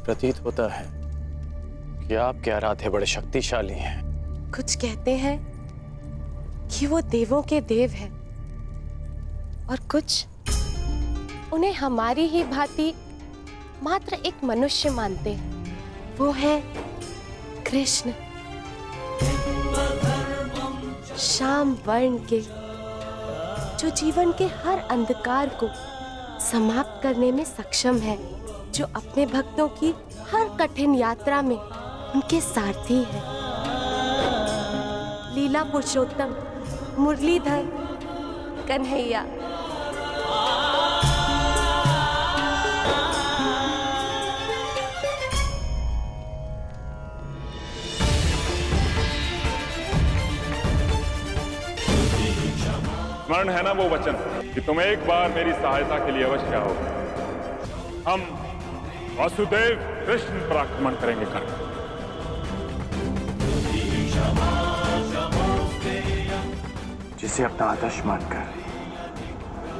प्रतीत होता है कि आपके आराध्य बड़े शक्तिशाली हैं। कुछ कहते हैं कि वो देवों के देव हैं और कुछ उन्हें हमारी ही भांति मात्र एक मनुष्य मानते हैं। वो है कृष्ण, श्याम वर्ण के, जो जीवन के हर अंधकार को समाप्त करने में सक्षम है, जो अपने भक्तों की हर कठिन यात्रा में उनके सारथी है। लीला पुरुषोत्तम मुरलीधर कन्हैया। स्मरण है ना वो वचन कि तुम एक बार मेरी सहायता के लिए अवश्य आओ। हम वासुदेव कृष्ण पर आक्रमण करेंगे कर। जिसे अपना आदर्श मानकर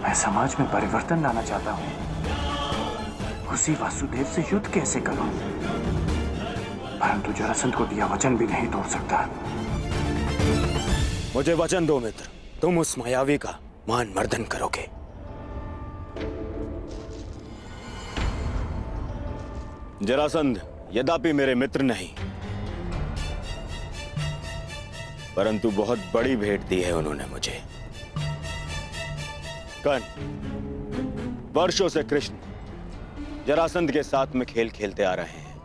मैं समाज में परिवर्तन लाना चाहता हूं, उसी वासुदेव से युद्ध कैसे करूं? परंतु जरासंध को दिया वचन भी नहीं तोड़ सकता। मुझे वचन दो मित्र, तुम उस मायावी का मान मर्दन करोगे। जरासंध यद्यपि मेरे मित्र नहीं, परंतु बहुत बड़ी भेंट दी है उन्होंने मुझे। कर्ण, वर्षों से कृष्ण जरासंध के साथ में खेल खेलते आ रहे हैं।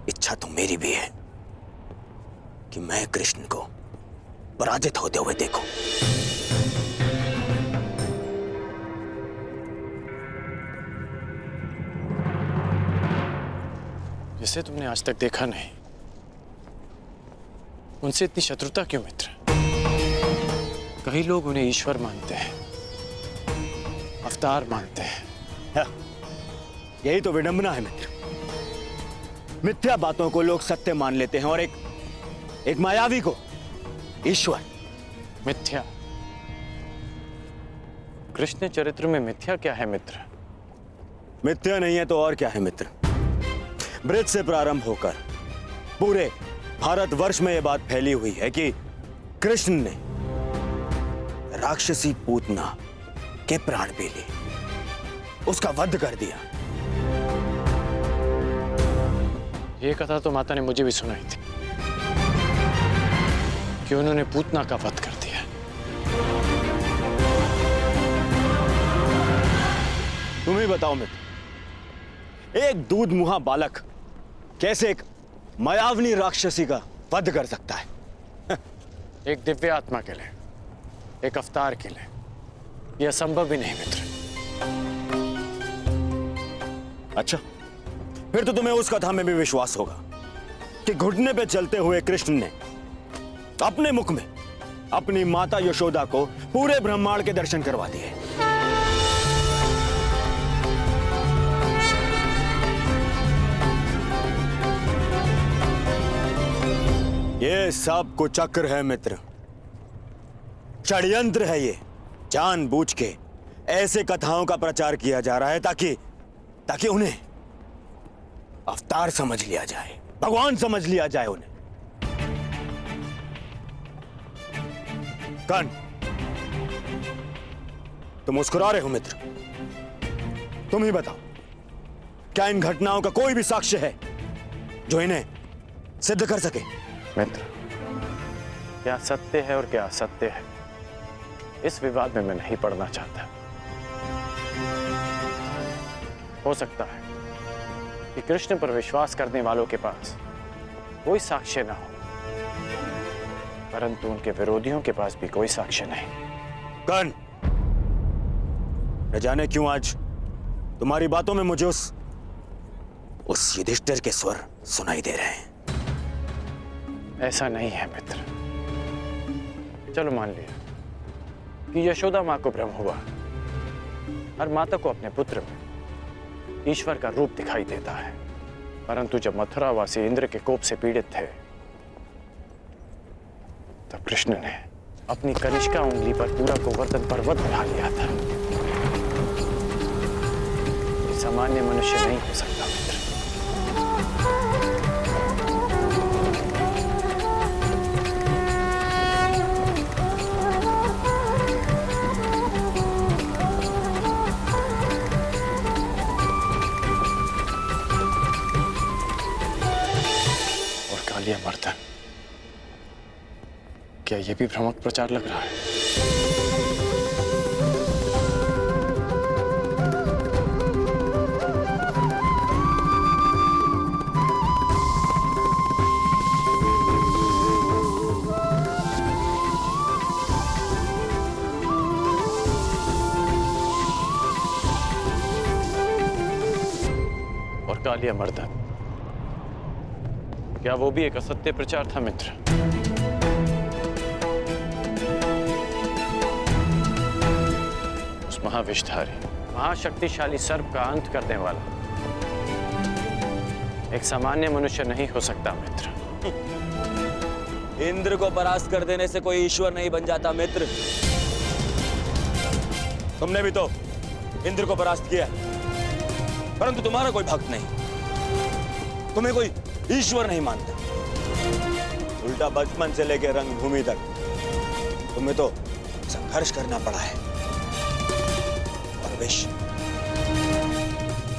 इच्छा तो मेरी भी है कि मैं कृष्ण को पराजित होते हुए देखो। जिसे तुमने आज तक देखा नहीं, उनसे इतनी शत्रुता क्यों मित्र? कई लोग उन्हें ईश्वर मानते हैं, अवतार मानते हैं। यही तो विडंबना है मित्र। मिथ्या बातों को लोग सत्य मान लेते हैं और एक मायावी को ईश्वर। मिथ्या? कृष्ण चरित्र में मिथ्या क्या है मित्र? मिथ्या नहीं है तो और क्या है मित्र? ब्रज से प्रारंभ होकर पूरे भारतवर्ष में यह बात फैली हुई है कि कृष्ण ने राक्षसी पूतना के प्राण पी लिए, उसका वध कर दिया। ये कथा तो माता ने मुझे भी सुनाई थी कि उन्होंने पूतना का वध कर दिया। तुम ही बताओ मित्र, एक दूध मुहा बालक कैसे एक मायावनी राक्षसी का वध कर सकता है? एक दिव्य आत्मा के लिए, एक अवतार के लिए यह संभव भी नहीं मित्र। अच्छा, फिर तो तुम्हें उस कथा में भी विश्वास होगा कि घुटने पे चलते हुए कृष्ण ने अपने मुख में अपनी माता यशोदा को पूरे ब्रह्मांड के दर्शन करवा दिए। ये सब कुचक्र है मित्र, षड्यंत्र है ये। जानबूझ के ऐसे कथाओं का प्रचार किया जा रहा है ताकि उन्हें अवतार समझ लिया जाए, भगवान समझ लिया जाए उन्हें। कर्ण, तुम मुस्कुरा रहे हो मित्र। तुम ही बताओ, क्या इन घटनाओं का कोई भी साक्ष्य है जो इन्हें सिद्ध कर सके? मित्र, क्या सत्य है और क्या असत्य है, इस विवाद में मैं नहीं पड़ना चाहता। हो सकता है कि कृष्ण पर विश्वास करने वालों के पास कोई साक्ष्य ना हो, परंतु उनके विरोधियों के पास भी कोई साक्ष्य नहीं। कर्ण, न जाने क्यों आज तुम्हारी बातों में मुझे उस युधिष्ठिर के स्वर सुनाई दे रहे हैं। ऐसा नहीं है मित्र। चलो मान लिया कि यशोदा मां को भ्रम हुआ, हर माता को अपने पुत्र में ईश्वर का रूप दिखाई देता है, परंतु जब मथुरावासी इंद्र के कोप से पीड़ित थे तब कृष्ण ने अपनी कनिष्का उंगली पर पूरा गोवर्धन पर्वत उठा लिया था। सामान्य मनुष्य नहीं हो सकता मित्र। क्या ये भी भ्रामक प्रचार लग रहा है? और कालिया मर्दन, क्या वो भी एक असत्य प्रचार था मित्र? उस महाविषधारी महाशक्तिशाली सर्प का अंत करने वाला एक सामान्य मनुष्य नहीं हो सकता मित्र। इंद्र को परास्त कर देने से कोई ईश्वर नहीं बन जाता मित्र। तुमने भी तो इंद्र को परास्त किया, परंतु तुम्हारा कोई भक्त नहीं, तुम्हें कोई ईश्वर नहीं मानता। उल्टा बचपन से लेकर रंगभूमि तक तुम्हें तो संघर्ष करना पड़ा है। और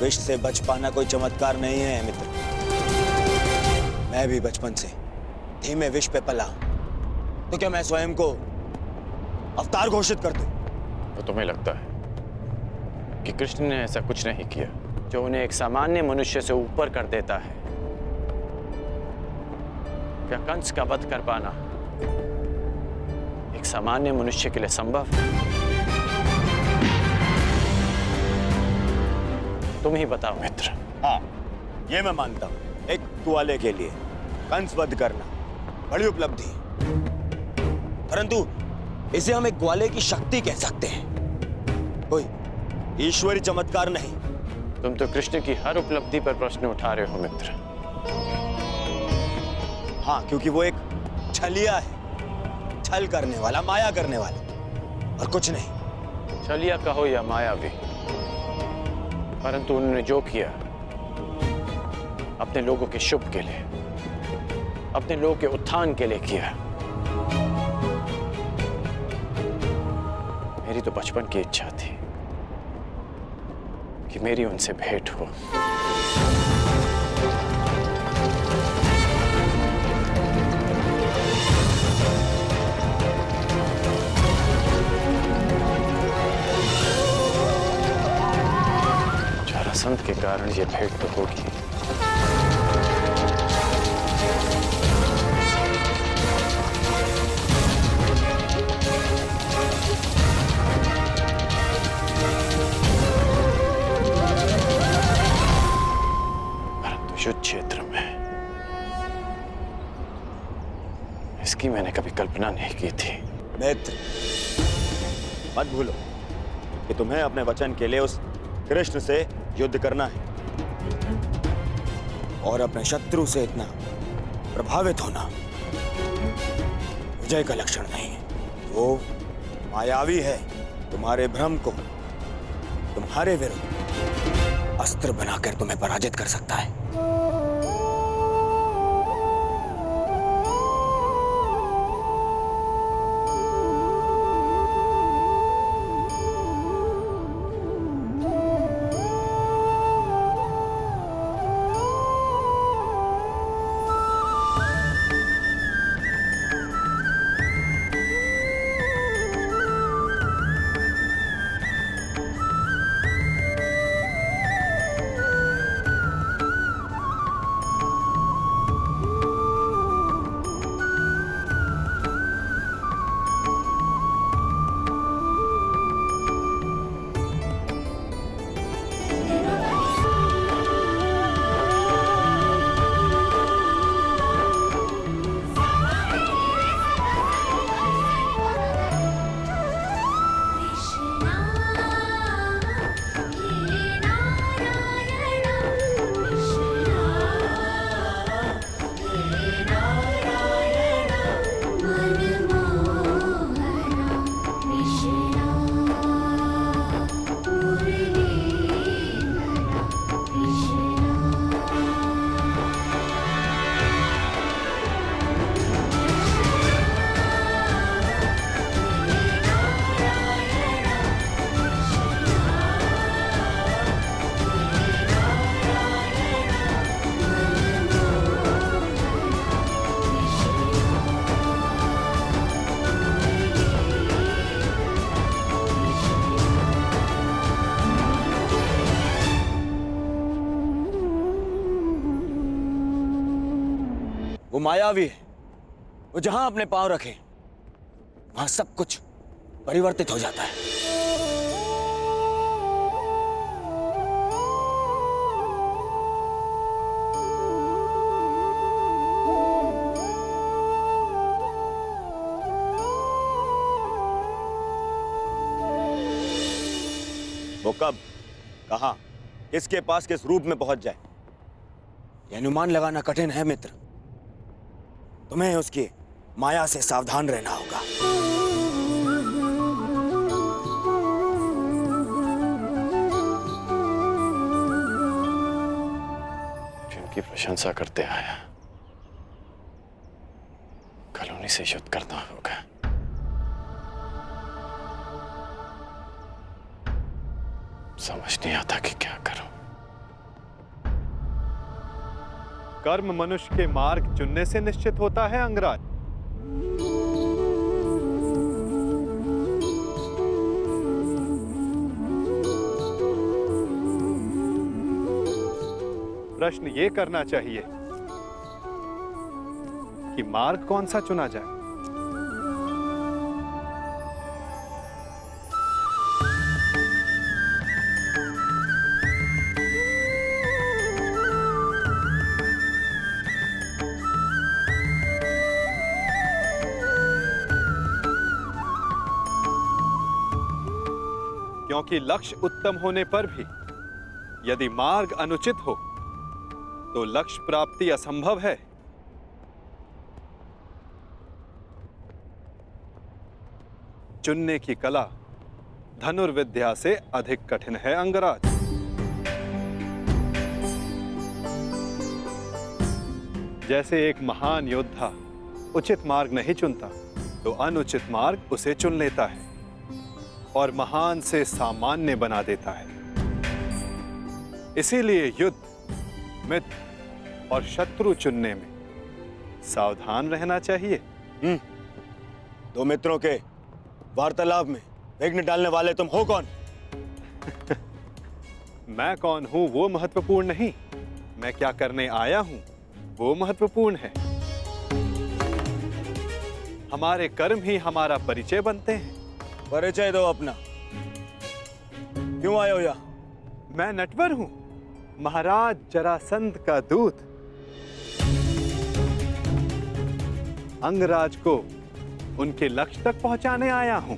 विष से बच पाना कोई चमत्कार नहीं है मित्र। मैं भी बचपन से धीमे विष पे पला, तो क्या मैं स्वयं को अवतार घोषित कर दूं? तो तुम्हें लगता है कि कृष्ण ने ऐसा कुछ नहीं किया जो उन्हें एक सामान्य मनुष्य से ऊपर कर देता है? क्या कंस का वध कर पाना एक सामान्य मनुष्य के लिए संभव है? तुम ही बताओ मित्र। हाँ, ये मैं मानता हूं। एक ग्वाले के लिए कंस वध करना बड़ी उपलब्धि है, परंतु इसे हम एक ग्वाले की शक्ति कह सकते हैं, कोई ईश्वरी चमत्कार नहीं। तुम तो कृष्ण की हर उपलब्धि पर प्रश्न उठा रहे हो मित्र। हाँ, क्योंकि वो एक छलिया है, छल करने वाला, माया करने वाला, और कुछ नहीं। छलिया कहो या मायावी, परंतु उन्होंने जो किया अपने लोगों के शुभ के लिए, अपने लोगों के उत्थान के लिए किया। मेरी तो बचपन की इच्छा थी कि मेरी उनसे भेंट हो। जरासंध के कारण ये भेंट तो होगी। युद्ध क्षेत्र में इसकी मैंने कभी कल्पना नहीं की थी। मित्र, मत भूलो कि तुम्हें अपने वचन के लिए उस कृष्ण से युद्ध करना है, और अपने शत्रु से इतना प्रभावित होना विजय का लक्षण नहीं है। वो मायावी है, तुम्हारे भ्रम को तुम्हारे विरुद्ध अस्त्र बनाकर तुम्हें पराजित कर सकता है। वो मायावी है। वो जहां अपने पांव रखे वहां सब कुछ परिवर्तित हो जाता है। वो कब, कहां, किसके पास, किस रूप में पहुंच जाए, यह अनुमान लगाना कठिन है मित्र। तुम्हें उसकी माया से सावधान रहना होगा। जिनकी प्रशंसा करते आया, कल उन्हीं से युद्ध करना होगा। समझ नहीं आता कि क्या करूं। कर्म मनुष्य के मार्ग चुनने से निश्चित होता है अंगराज। प्रश्न ये करना चाहिए कि मार्ग कौन सा चुना जाए। क्योंकि लक्ष्य उत्तम होने पर भी यदि मार्ग अनुचित हो तो लक्ष्य प्राप्ति असंभव है। चुनने की कला धनुर्विद्या से अधिक कठिन है अंगराज। जैसे एक महान योद्धा उचित मार्ग नहीं चुनता तो अनुचित मार्ग उसे चुन लेता है और महान से सामान्य बना देता है। इसीलिए युद्ध, मित्र और शत्रु चुनने में सावधान रहना चाहिए। दो मित्रों के वार्तालाप में विघ्न डालने वाले तुम हो कौन? मैं कौन हूं वो महत्वपूर्ण नहीं, मैं क्या करने आया हूं वो महत्वपूर्ण है। हमारे कर्म ही हमारा परिचय बनते हैं। परिचय दो अपना। क्यों आए हो यहाँ? मैं नटवर हूं, महाराज जरासंध का दूत। अंगराज को उनके लक्ष्य तक पहुंचाने आया हूं,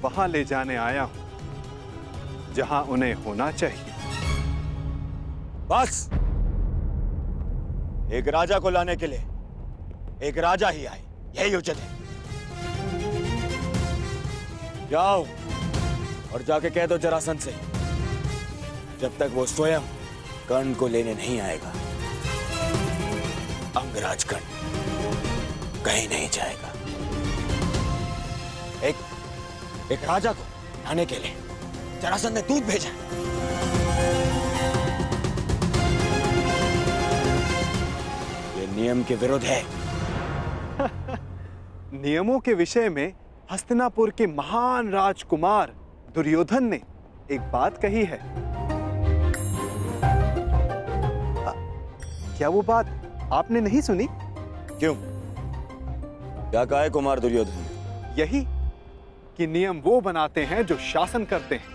वहां ले जाने आया हूं जहां उन्हें होना चाहिए। बस, एक राजा को लाने के लिए एक राजा ही आए, यही उचित है। जाओ और जाके कह दो जरासंध से, जब तक वो स्वयं कर्ण को लेने नहीं आएगा, अंगराज कर्ण कहीं नहीं जाएगा। एक राजा को लाने के लिए जरासंध ने दूत भेजा। ये नियम के विरुद्ध है। नियमों के विषय में हस्तिनापुर के महान राजकुमार दुर्योधन ने एक बात कही है। क्या वो बात आपने नहीं सुनी? क्यों? क्या कहा है कुमार दुर्योधन ने? यही कि नियम वो बनाते हैं जो शासन करते हैं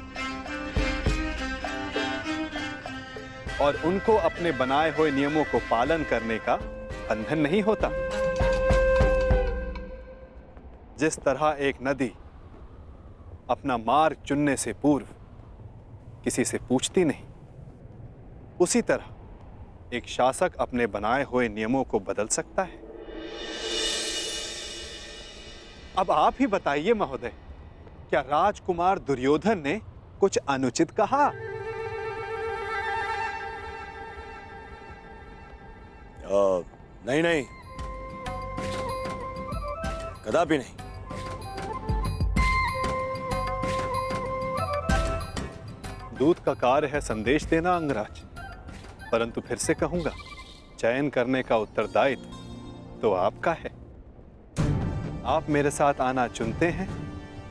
और उनको अपने बनाए हुए नियमों को पालन करने का बंधन नहीं होता। जिस तरह एक नदी अपना मार्ग चुनने से पूर्व किसी से पूछती नहीं, उसी तरह एक शासक अपने बनाए हुए नियमों को बदल सकता है। अब आप ही बताइए महोदय, क्या राजकुमार दुर्योधन ने कुछ अनुचित कहा? नहीं नहीं, कदापि नहीं। दूत का कार्य है संदेश देना अंगराज, परंतु फिर से कहूंगा, चयन करने का उत्तरदायित्व तो आपका है। आप मेरे साथ आना चुनते हैं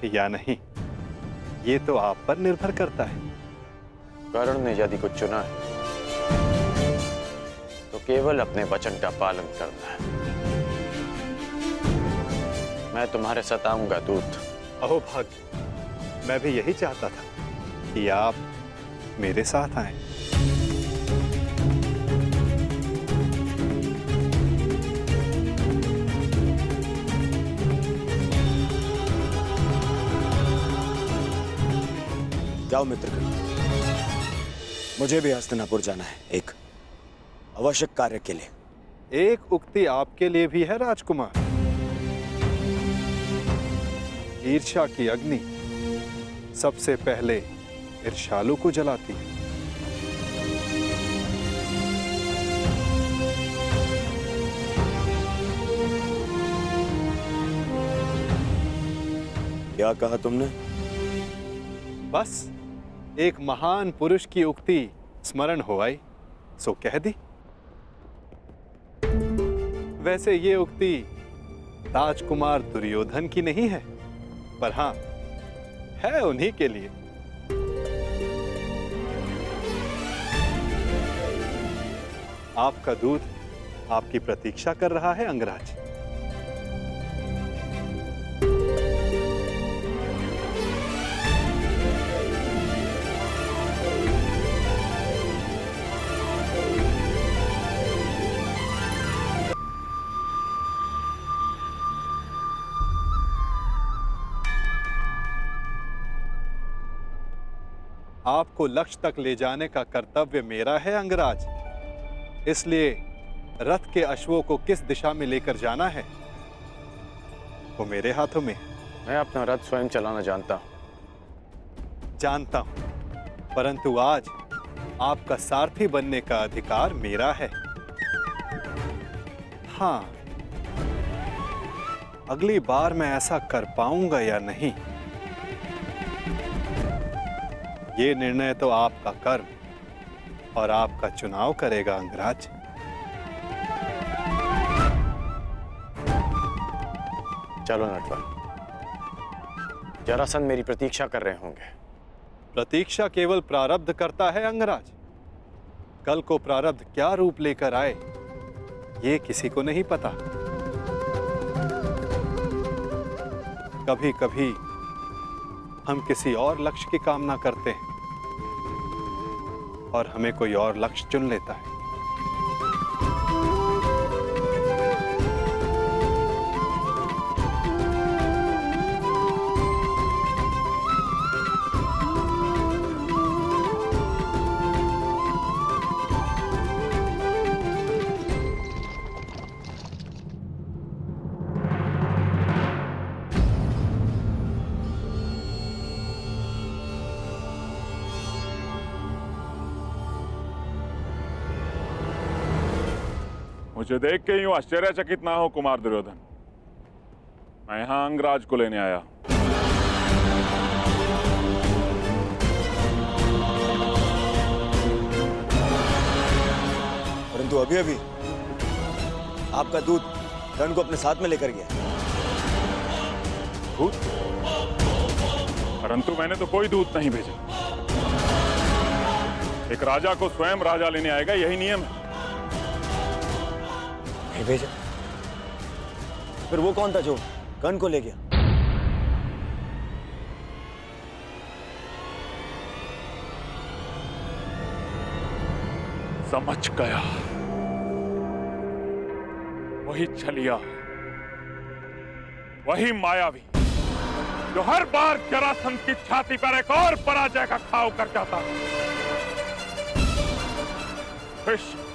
या नहीं, ये तो आप पर निर्भर करता है। कर्ण ने यदि कुछ चुना है तो केवल अपने वचन का पालन करना है। मैं तुम्हारे साथ आऊंगा दूत। अहो भाग्य, मैं भी यही चाहता था कि आप मेरे साथ आएं। जाओ मित्रगण, मुझे भी हस्तिनापुर जाना है एक आवश्यक कार्य के लिए। एक उक्ति आपके लिए भी है राजकुमार। ईर्ष्या की अग्नि सबसे पहले ईर्ष्यालु को जलाती है। क्या कहा तुमने? बस एक महान पुरुष की उक्ति स्मरण हो आई, सो कह दी। वैसे ये उक्ति राजकुमार दुर्योधन की नहीं है, पर हां, है उन्हीं के लिए। आपका दूत आपकी प्रतीक्षा कर रहा है अंगराज। आपको लक्ष्य तक ले जाने का कर्तव्य मेरा है अंगराज। इसलिए रथ के अश्वों को किस दिशा में लेकर जाना है वो मेरे हाथों में। मैं अपना रथ स्वयं चलाना जानता हूं। जानता हूं, परंतु आज आपका सारथी बनने का अधिकार मेरा है। हां, अगली बार मैं ऐसा कर पाऊंगा या नहीं, ये निर्णय तो आपका कर्म और आपका चुनाव करेगा अंगराज। चलो नटवर, जरासंध मेरी प्रतीक्षा कर रहे होंगे। प्रतीक्षा केवल प्रारब्ध करता है अंगराज। कल को प्रारब्ध क्या रूप लेकर आए ये किसी को नहीं पता। कभी कभी हम किसी और लक्ष्य की कामना करते हैं और हमें कोई और लक्ष्य चुन लेता है। मुझे देख के यूं आश्चर्यचकित ना हो कुमार दुर्योधन। मैं यहां अंगराज को लेने आया। परंतु अभी अभी आपका दूत कर्ण को अपने साथ में लेकर गया। दूत? परंतु मैंने तो कोई दूत नहीं भेजा। एक राजा को स्वयं राजा लेने आएगा, यही नियम है। नहीं भेजा? फिर वो कौन था जो कर्ण को ले गया? समझ गया, वही छलिया, वही मायावी जो हर बार जरासंध की छाती पर एक और पराजय का घाव कर जाता। कृष्ण,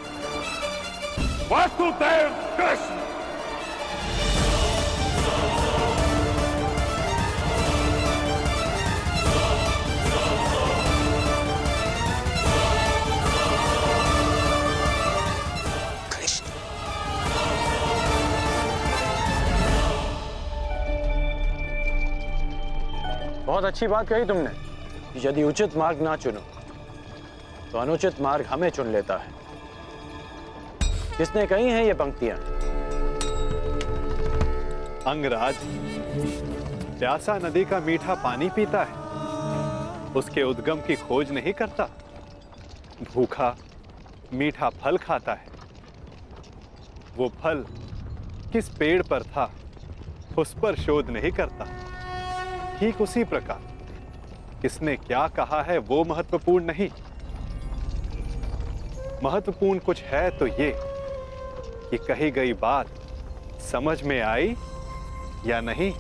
वासुदेव कृष्ण। कृष्ण, बहुत अच्छी बात कही तुमने कि यदि उचित मार्ग ना चुनो तो अनुचित मार्ग हमें चुन लेता है। किसने कही हैं ये पंक्तियां? अंगराज प्यासा नदी का मीठा पानी पीता है, उसके उद्गम की खोज नहीं करता। भूखा मीठा फल खाता है, वो फल किस पेड़ पर था उस पर शोध नहीं करता। ठीक उसी प्रकार किसने क्या कहा है वो महत्वपूर्ण नहीं, महत्वपूर्ण कुछ है तो ये कि कही गई बात समझ में आई या नहीं।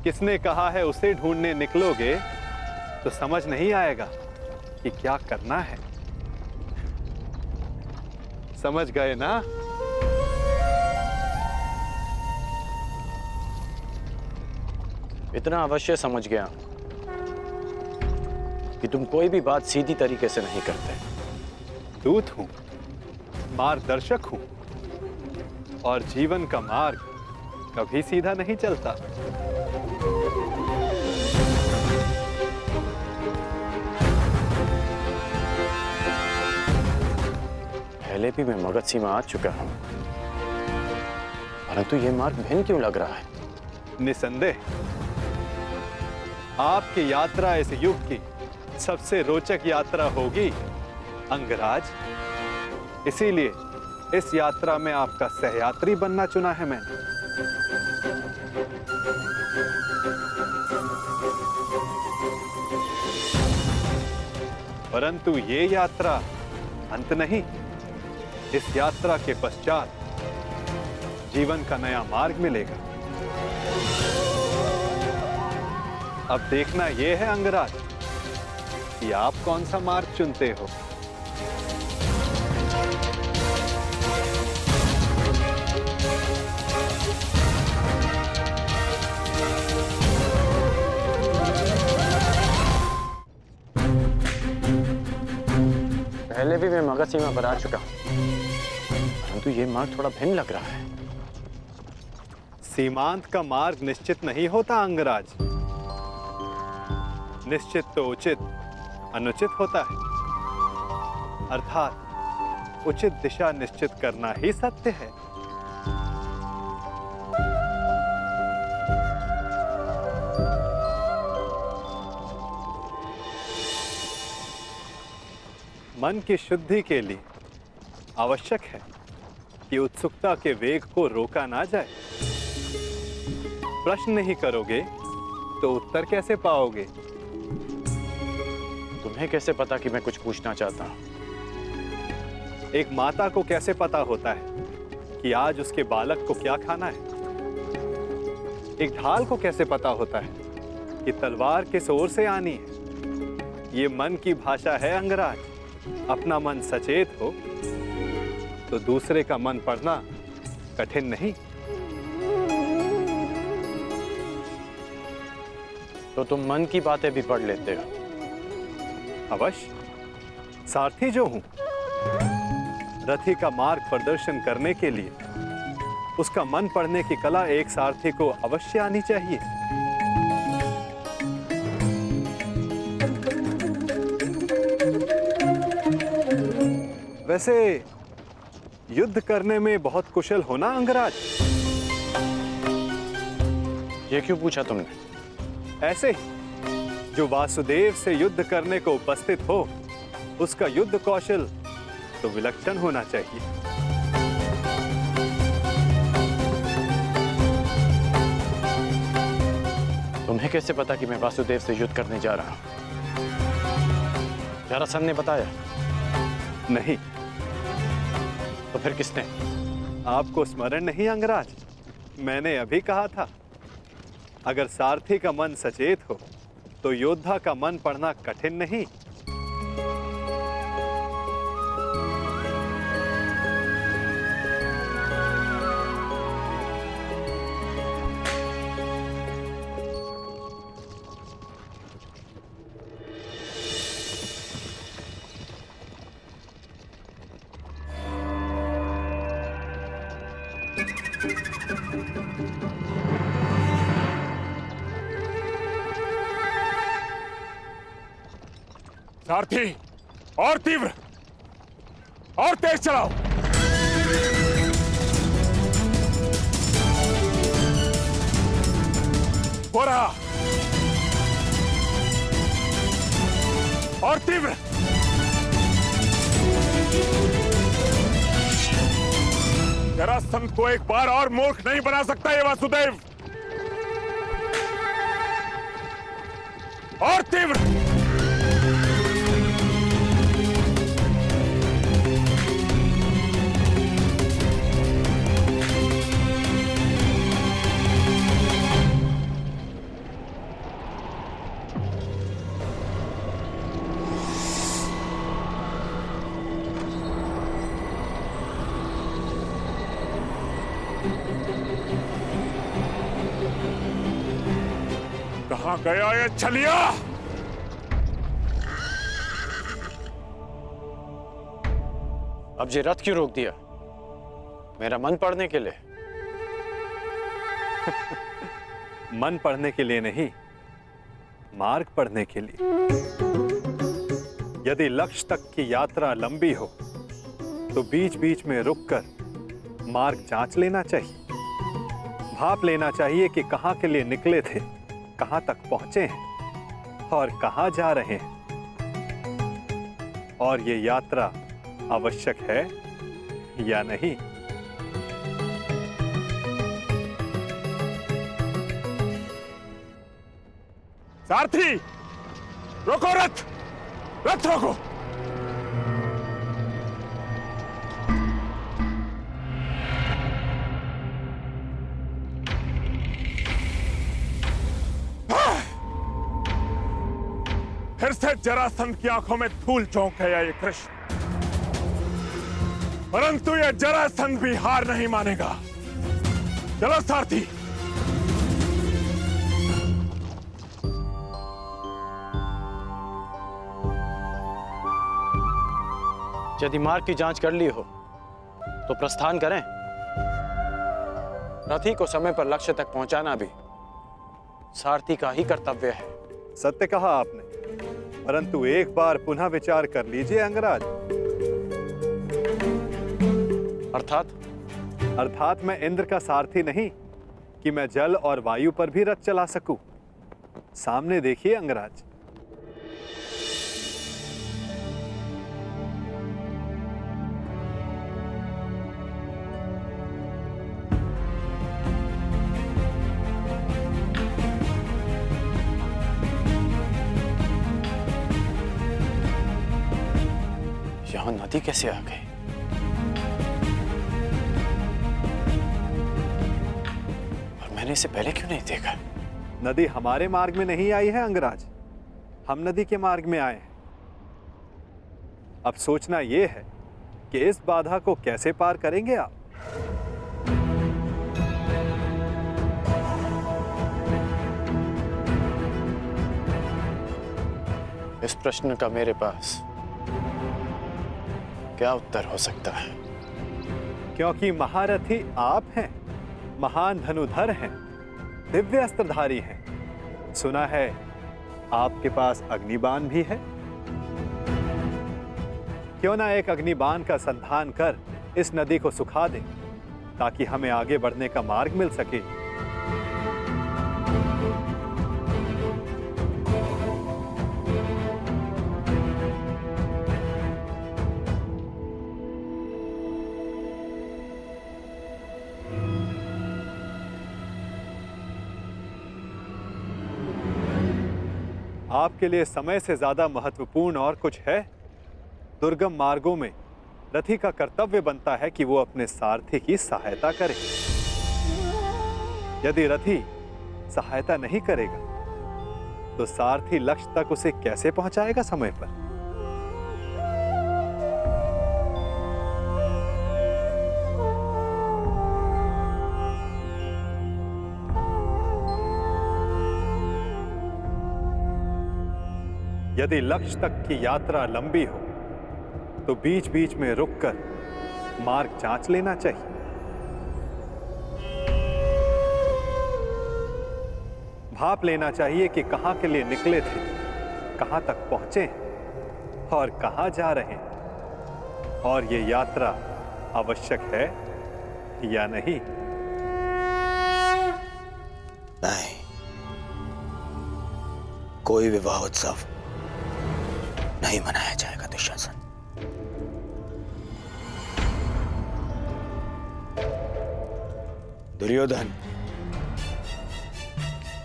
किसने कहा है उसे ढूंढने निकलोगे तो समझ नहीं आएगा कि क्या करना है। समझ गए ना? इतना अवश्य समझ गया कि तुम कोई भी बात सीधी तरीके से नहीं करते। दूत हूं, मार्गदर्शक हूं, और जीवन का मार्ग कभी सीधा नहीं चलता। पहले भी मैं मगध सीमा आ चुका हूं, परंतु यह मार्ग भिन्न क्यों लग रहा है? निसंदेह आपकी यात्रा इस युग की सबसे रोचक यात्रा होगी अंगराज। इसीलिए इस यात्रा में आपका सहयात्री बनना चुना है मैंने। परंतु ये यात्रा अंत नहीं। इस यात्रा के पश्चात जीवन का नया मार्ग मिलेगा। अब देखना यह है अंगराज कि आप कौन सा मार्ग चुनते हो। पहले भी मैं मगध सीमा पर आ चुका हूं, परंतु यह मार्ग थोड़ा भिन्न लग रहा है। सीमांत का मार्ग निश्चित नहीं होता अंगराज। निश्चित तो उचित अनुचित होता है, अर्थात उचित दिशा निश्चित करना ही सत्य है। मन की शुद्धि के लिए आवश्यक है कि उत्सुकता के वेग को रोका ना जाए। प्रश्न नहीं करोगे तो उत्तर कैसे पाओगे? तुम्हें कैसे पता कि मैं कुछ पूछना चाहता हूं? एक माता को कैसे पता होता है कि आज उसके बालक को क्या खाना है? एक ढाल को कैसे पता होता है कि तलवार किस ओर से आनी है? ये मन की भाषा है अंगराज। अपना मन सचेत हो तो दूसरे का मन पढ़ना कठिन नहीं। तो तुम मन की बातें भी पढ़ लेते हो? अवश्य, सारथी जो हूं, रथी का मार्ग प्रदर्शन करने के लिए उसका मन पढ़ने की कला एक सारथी को अवश्य आनी चाहिए। वैसे युद्ध करने में बहुत कुशल होना अंगराज? ये क्यों पूछा तुमने? ऐसे ही जो वासुदेव से युद्ध करने को उपस्थित हो उसका युद्ध कौशल तो विलक्षण होना चाहिए। तुम्हें कैसे पता कि मैं वासुदेव से युद्ध करने जा रहा हूं? जरासंध ने बताया? नहीं। तो फिर किसने? आपको स्मरण नहीं अंगराज? मैंने अभी कहा था, अगर सारथी का मन सचेत हो तो योद्धा का मन पढ़ना कठिन नहीं। सारथी, और तीव्र और तेज चलाओ। हो रहा, और तीव्र। जरासंध को एक बार और मूर्ख नहीं बना सकता ये वासुदेव। और तीव्र कहां गया ये छलिया? अब ये रथ क्यों रोक दिया? मेरा मन पढ़ने के लिए? मन पढ़ने के लिए नहीं, मार्ग पढ़ने के लिए। यदि लक्ष्य तक की यात्रा लंबी हो तो बीच बीच में रुककर मार्ग जांच लेना चाहिए। भाप लेना चाहिए कि कहां के लिए निकले थे, कहां तक पहुंचे हैं और कहां जा रहे हैं, और ये यात्रा आवश्यक है या नहीं। सारथी, रोको रथ, रथ रोको। फिर से जरासंध की आंखों में धूल चौंक गया ये कृष्ण, परंतु ये जरासंध भी हार नहीं मानेगा। चलो सारथी। यदि मार्ग की जांच कर ली हो तो प्रस्थान करें। रथी को समय पर लक्ष्य तक पहुंचाना भी सारथी का ही कर्तव्य है। सत्य कहा आपने, परंतु एक बार पुनः विचार कर लीजिए अंगराज। अर्थात मैं इंद्र का सारथी नहीं कि मैं जल और वायु पर भी रथ चला सकूं। सामने देखिए अंगराज। यहां नदी कैसे आ गई? और मैंने इसे पहले क्यों नहीं देखा? नदी हमारे मार्ग में नहीं आई है अंगराज, हम नदी के मार्ग में आए हैं। अब सोचना यह है कि इस बाधा को कैसे पार करेंगे आप। इस प्रश्न का मेरे पास क्या उत्तर हो सकता है? क्योंकि महारथी आप हैं, महान धनुधर हैं, दिव्य अस्त्रधारी हैं। सुना है आपके पास अग्निबाण भी है। क्यों ना एक अग्निबाण का संधान कर इस नदी को सुखा दें, ताकि हमें आगे बढ़ने का मार्ग मिल सके। आपके लिए समय से ज्यादा महत्वपूर्ण और कुछ है? दुर्गम मार्गों में रथी का कर्तव्य बनता है कि वो अपने सारथी की सहायता करे। यदि रथी सहायता नहीं करेगा तो सारथी लक्ष्य तक उसे कैसे पहुंचाएगा समय पर? यदि लक्ष्य तक की यात्रा लंबी हो तो बीच बीच में रुककर मार्ग जांच लेना चाहिए। भाप लेना चाहिए कि कहां के लिए निकले थे, कहां तक पहुंचे हैं और कहां जा रहे हैं, और ये यात्रा आवश्यक है या नहीं। नहीं, कोई विवाह उत्सव नहीं मनाया जाएगा दुशासन। दुर्योधन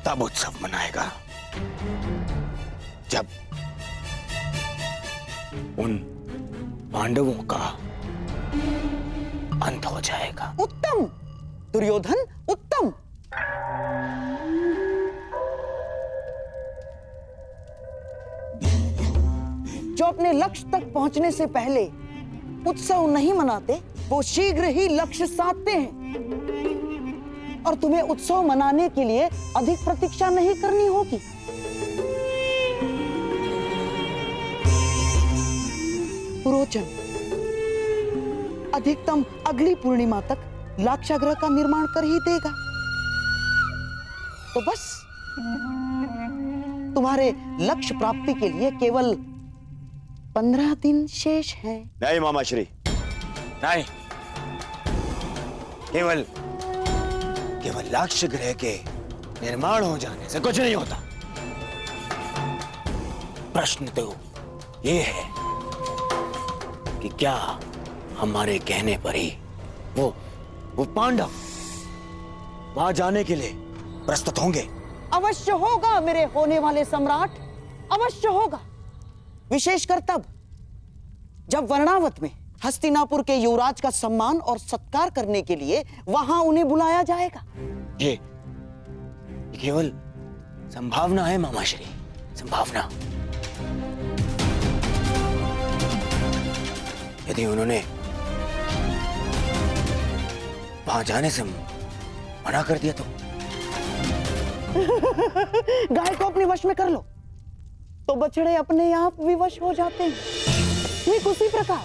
तब उत्सव मनाएगा जब उन पांडवों का अंत हो जाएगा। उत्तम दुर्योधन, उत्तम। जो अपने लक्ष्य तक पहुंचने से पहले उत्सव नहीं मनाते, वो शीघ्र ही लक्ष्य साधते हैं। और तुम्हें उत्सव मनाने के लिए अधिक प्रतीक्षा नहीं करनी होगी। पुरोचन अधिकतम अगली पूर्णिमा तक लाक्षागृह का निर्माण कर ही देगा। तो बस तुम्हारे लक्ष्य प्राप्ति के लिए केवल 15 दिन शेष हैं। नहीं मामाश्री, नहीं। केवल लाक्षागृह के निर्माण हो जाने से कुछ नहीं होता। प्रश्न तो ये है कि क्या हमारे कहने पर ही वो पांडव वहां जाने के लिए प्रस्तुत होंगे? अवश्य होगा मेरे होने वाले सम्राट, अवश्य होगा। विशेषकर तब जब वर्णावत में हस्तिनापुर के युवराज का सम्मान और सत्कार करने के लिए वहां उन्हें बुलाया जाएगा। ये केवल संभावना है मामाश्री, संभावना। यदि उन्होंने वहां जाने से मना कर दिया तो गाय को अपने वश में कर लो तो बछड़े अपने आप विवश हो जाते हैं। ठीक उसी प्रकार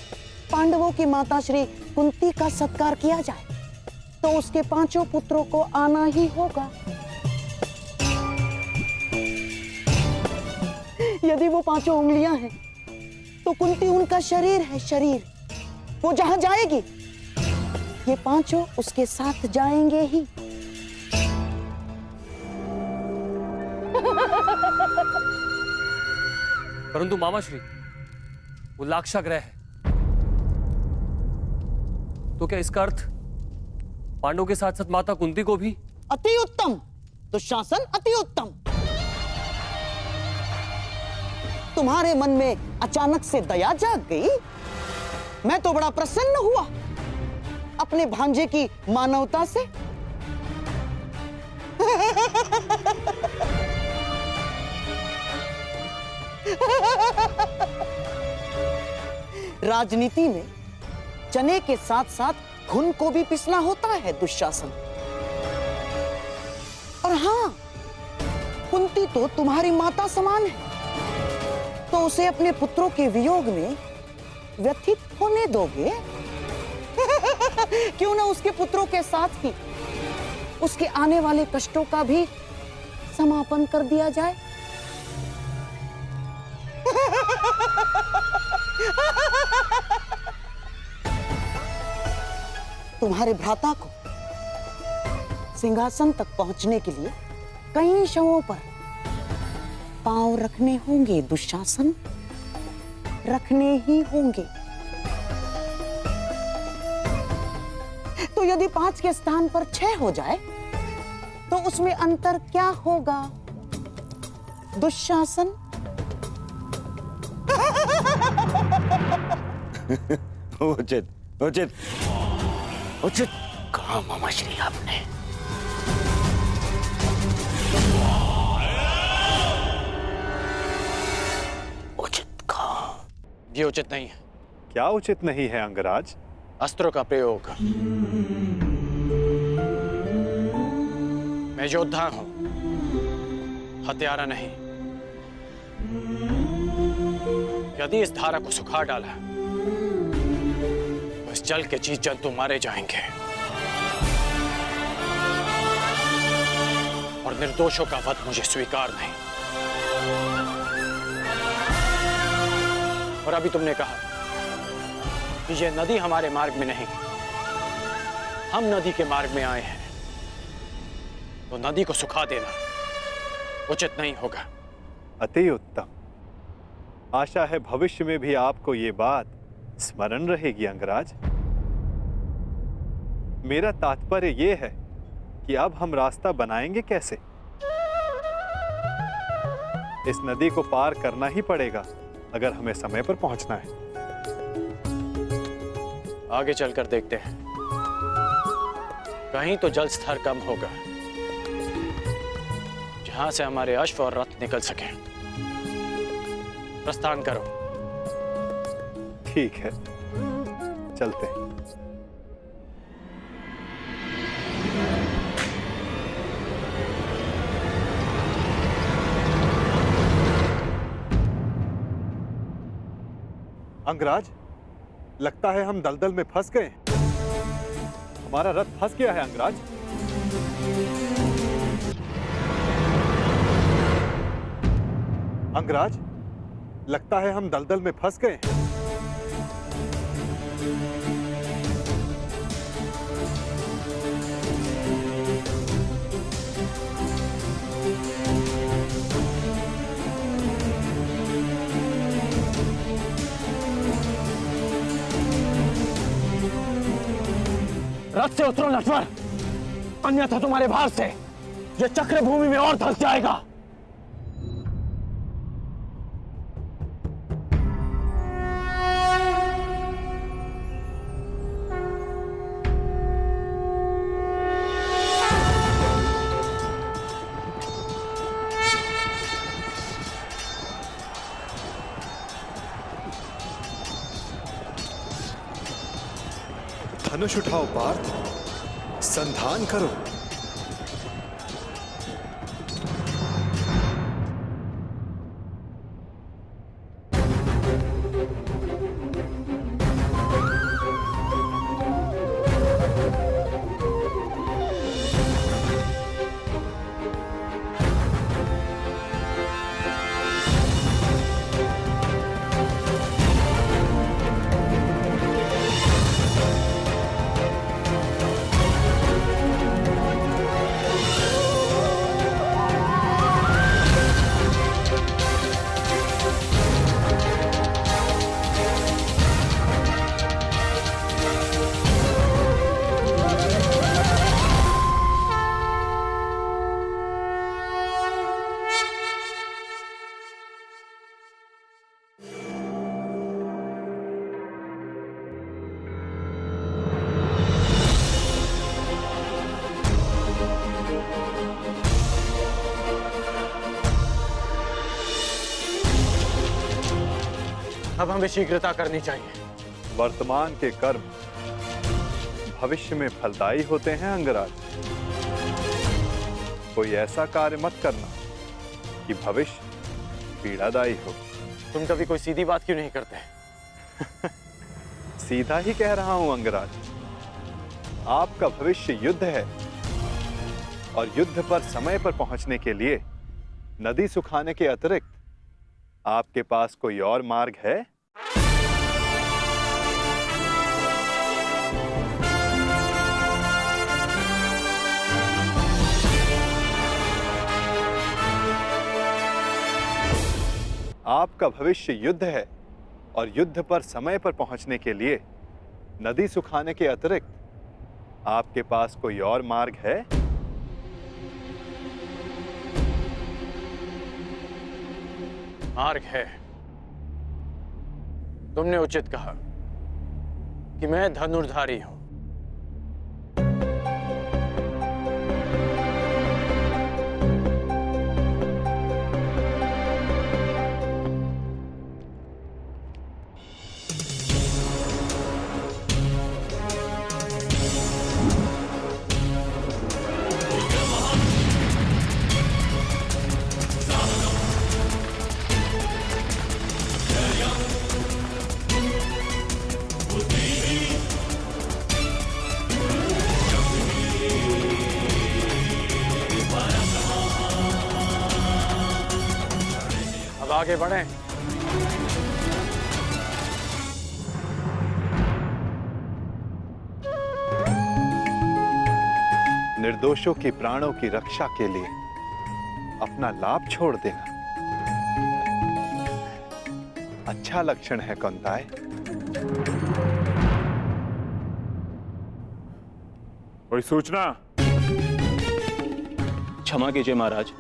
पांडवों की माता श्री कुंती का सत्कार किया जाए तो उसके 5 पुत्रों को आना ही होगा। यदि वो 5 उंगलियां हैं तो कुंती उनका शरीर है, शरीर। वो जहां जाएगी ये 5 उसके साथ जाएंगे ही। परंतु मामाश्री, वो लाक्षागृह है, तो क्या इसका अर्थ पांडवों के साथ साथ माता कुंती को भी? अति उत्तम दुशासन, अति उत्तम। तुम्हारे मन में अचानक से दया जाग गई। मैं तो बड़ा प्रसन्न हुआ अपने भांजे की मानवता से। राजनीति में चने के साथ साथ घुन को भी पिसना होता है दुशासन। और हाँ, कुंती तो तुम्हारी माता समान है, तो उसे अपने पुत्रों के वियोग में व्यथित होने दोगे? क्यों ना उसके पुत्रों के साथ ही उसके आने वाले कष्टों का भी समापन कर दिया जाए। तुम्हारे भ्राता को सिंहासन तक पहुंचने के लिए कई शवों पर पांव रखने होंगे दुशासन, रखने ही होंगे। तो यदि 5 के स्थान पर 6 हो जाए तो उसमें अंतर क्या होगा दुशासन? उचित उचित उचित कहा मामाश्री आपने। उचित कहा। ये उचित नहीं है। क्या उचित नहीं है अंगराज? अस्त्रों का प्रयोग। मैं योद्धा हूं, हत्यारा नहीं। यदि इस धारा को सुखा डाला तो इस जल के जीव जंतु मारे जाएंगे और निर्दोषों का वध मुझे स्वीकार नहीं। और अभी तुमने कहा कि ये नदी हमारे मार्ग में नहीं, हम नदी के मार्ग में आए हैं, तो नदी को सुखा देना उचित नहीं होगा। अति उत्तम। आशा है भविष्य में भी आपको ये बात स्मरण रहेगी अंगराज। मेरा तात्पर्य ये है कि अब हम रास्ता बनाएंगे कैसे। इस नदी को पार करना ही पड़ेगा अगर हमें समय पर पहुंचना है। आगे चलकर देखते हैं, कहीं तो जल स्तर कम होगा जहां से हमारे अश्व और रथ निकल सकें। प्रस्थान करो। ठीक है, चलते हैं। अंगराज, लगता है हम दलदल में फंस गए। हमारा रथ फंस गया है अंगराज। अंगराज, लगता है हम दलदल में फंस गए। रथ से उतरो नटवर, अन्यथा तुम्हारे भार से यह चक्र भूमि में और धंस जाएगा। धनुष उठाओ पार्थ, संधान करो। अब हमें शीघ्रता करनी चाहिए। वर्तमान के कर्म भविष्य में फलदायी होते हैं अंगराज। कोई ऐसा कार्य मत करना कि भविष्य पीड़ादायी हो। तुम कभी कोई सीधी बात क्यों नहीं करते? सीधा ही कह रहा हूं अंगराज। आपका भविष्य युद्ध है और युद्ध पर समय पर पहुंचने के लिए नदी सुखाने के अतिरिक्त आपके पास कोई और मार्ग है? आपका भविष्य युद्ध है और युद्ध पर समय पर पहुंचने के लिए नदी सुखाने के अतिरिक्त आपके पास कोई और मार्ग है? मार्ग है। तुमने उचित कहा कि मैं धनुर्धारी हूं। अब आगे बढ़ें। निर्दोषों के प्राणों की रक्षा के लिए अपना लाभ छोड़ देना अच्छा लक्षण है कौंताय। कोई सूचना? क्षमा कीजिए महाराज,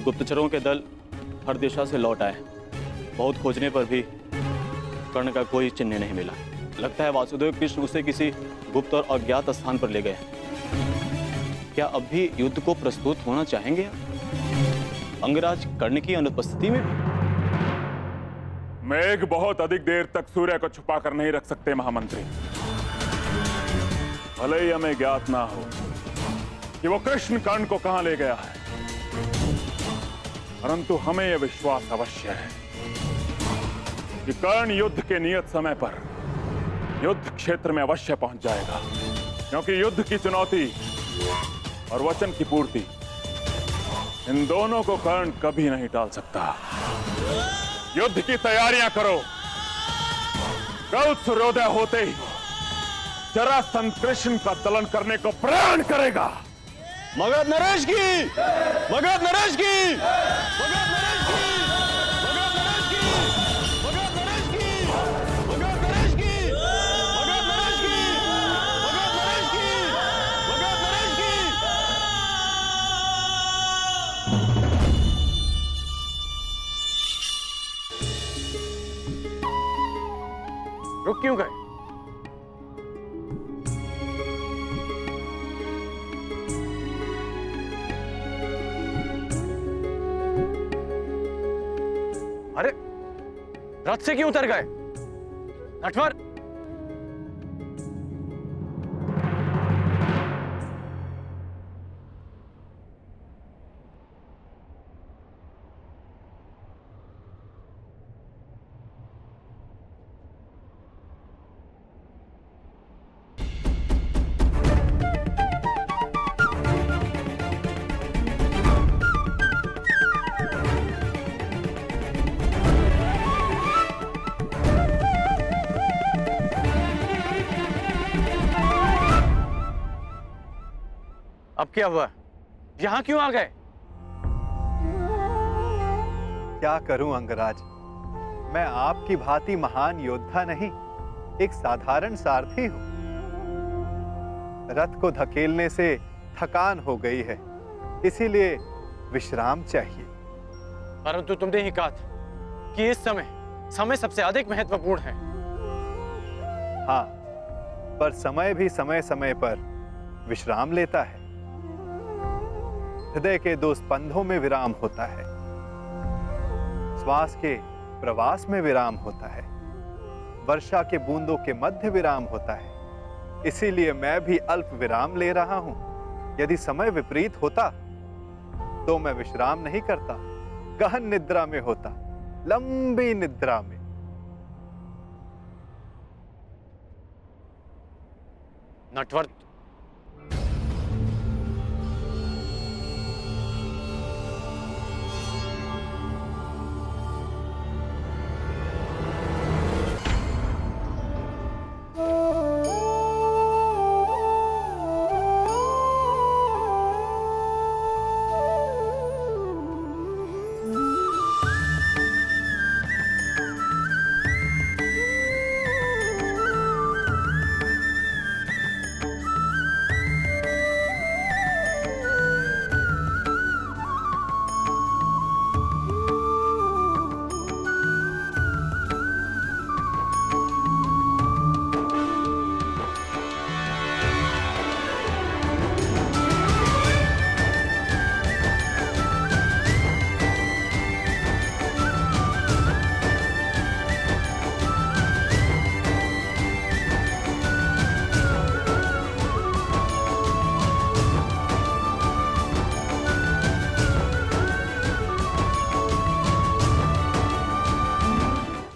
गुप्तचरों के दल हर दिशा से लौट आए। बहुत खोजने पर भी कर्ण का कोई चिन्ह नहीं मिला। लगता है वासुदेव कृष्ण उसे किसी गुप्त और अज्ञात स्थान पर ले गए। क्या अब भी युद्ध को प्रस्तुत होना चाहेंगे अंगराज कर्ण की अनुपस्थिति में? मेघ बहुत अधिक देर तक सूर्य को छुपा कर नहीं रख सकते महामंत्री। भले ही हमें ज्ञात ना हो कि वो कृष्ण कर्ण को कहां ले गया है, परंतु हमें यह विश्वास अवश्य है कि कर्ण युद्ध के नियत समय पर युद्ध क्षेत्र में अवश्य पहुंच जाएगा, क्योंकि युद्ध की चुनौती और वचन की पूर्ति, इन दोनों को कर्ण कभी नहीं टाल सकता। युद्ध की तैयारियां करो। कल सूर्योदय होते ही जरासंध कृष्ण का दलन करने को प्रण करेगा। मगध नरेश की! मगध नरेश की! मगध नरेश की! मगध नरेश की! मगध नरेश की! मगध नरेश की! मगध नरेश की! मगध नरेश की! मगध नरेश की! रुक क्यों गए? अरे रथ से क्यों उतर गए? नटवर! अब क्या हुआ? यहां क्यों आ गए? क्या करूं अंगराज, मैं आपकी भांति महान योद्धा नहीं, एक साधारण सारथी हूं। रथ को धकेलने से थकान हो गई है, इसीलिए विश्राम चाहिए। परंतु तुमने ही कहा था कि इस समय सबसे अधिक महत्वपूर्ण है। हाँ, पर समय भी समय समय पर विश्राम लेता है। हृदय के 2 स्पंदों में विराम होता है, श्वास के प्रवास में विराम होता है, वर्षा के बूंदों के मध्य विराम होता है। इसीलिए मैं भी अल्प विराम ले रहा हूं। यदि समय विपरीत होता तो मैं विश्राम नहीं करता, गहन निद्रा में होता, लंबी निद्रा में। नटवर,